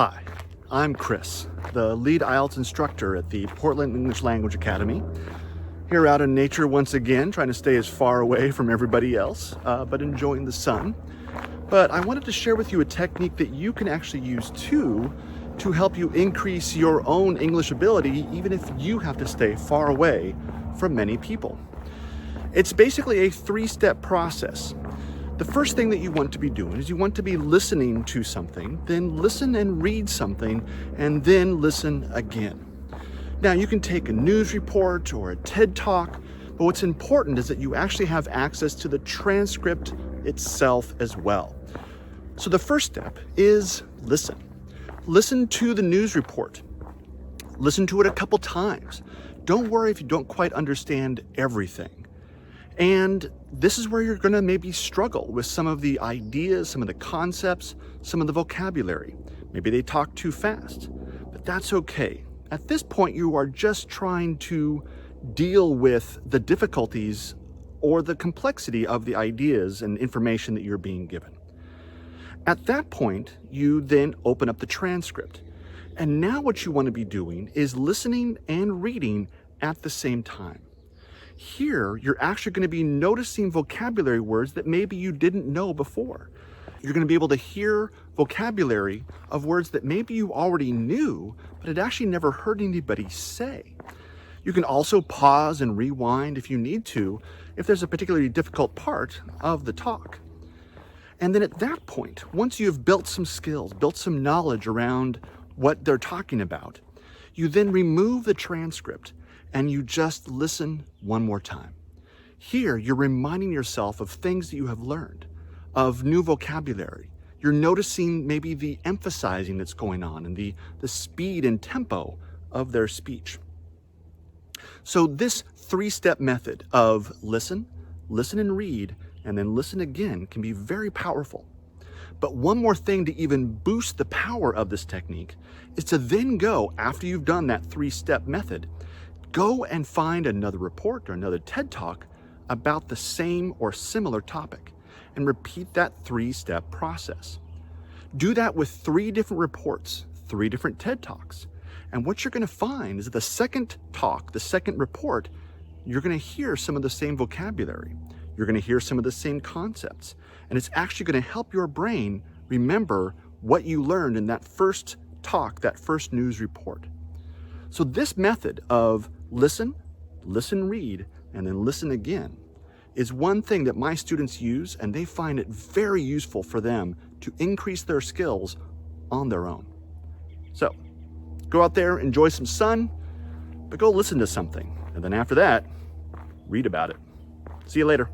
Hi, I'm Chris, the lead IELTS instructor at the Portland English Language Academy. Here out in nature once again, trying to stay as far away from everybody else, but enjoying the sun. But I wanted to share with you a technique that you can actually use too to help you increase your own English ability, even if you have to stay far away from many people. It's basically a three-step process. The first thing that you want to be doing is you want to be listening to something, then listen and read something, and then listen again. Now, you can take a news report or a TED Talk, but what's important is that you actually have access to the transcript itself as well. So the first step is listen. Listen to the news report. Listen to it a couple times. Don't worry if you don't quite understand everything. And this is where you're going to maybe struggle with some of the ideas, some of the concepts, some of the vocabulary. Maybe they talk too fast, but that's okay. At this point, you are just trying to deal with the difficulties or the complexity of the ideas and information that you're being given. At that point, you then open up the transcript. And now what you want to be doing is listening and reading at the same time. Here, you're actually going to be noticing vocabulary words that maybe you didn't know before. You're going to be able to hear vocabulary of words that maybe you already knew, but had actually never heard anybody say. You can also pause and rewind if you need to, if there's a particularly difficult part of the talk. And then at that point, once you've built some skills, built some knowledge around what they're talking about, you then remove the transcript and you just listen one more time. Here, you're reminding yourself of things that you have learned, of new vocabulary. You're noticing maybe the emphasizing that's going on and the speed and tempo of their speech. So this three-step method of listen and read, and then listen again can be very powerful. But one more thing to even boost the power of this technique is to then go, after you've done that three-step method, go and find another report or another TED Talk about the same or similar topic and repeat that three-step process. Do that with 3 different reports, 3 different TED Talks. And what you're going to find is that the second talk, the second report, you're going to hear some of the same vocabulary. You're going to hear some of the same concepts. And it's actually going to help your brain remember what you learned in that first talk, that first news report. So this method of listen, read, and then listen again is one thing that my students use, and they find it very useful for them to increase their skills on their own. So go out there, enjoy some sun, but go listen to something. And then after that, read about it. See you later.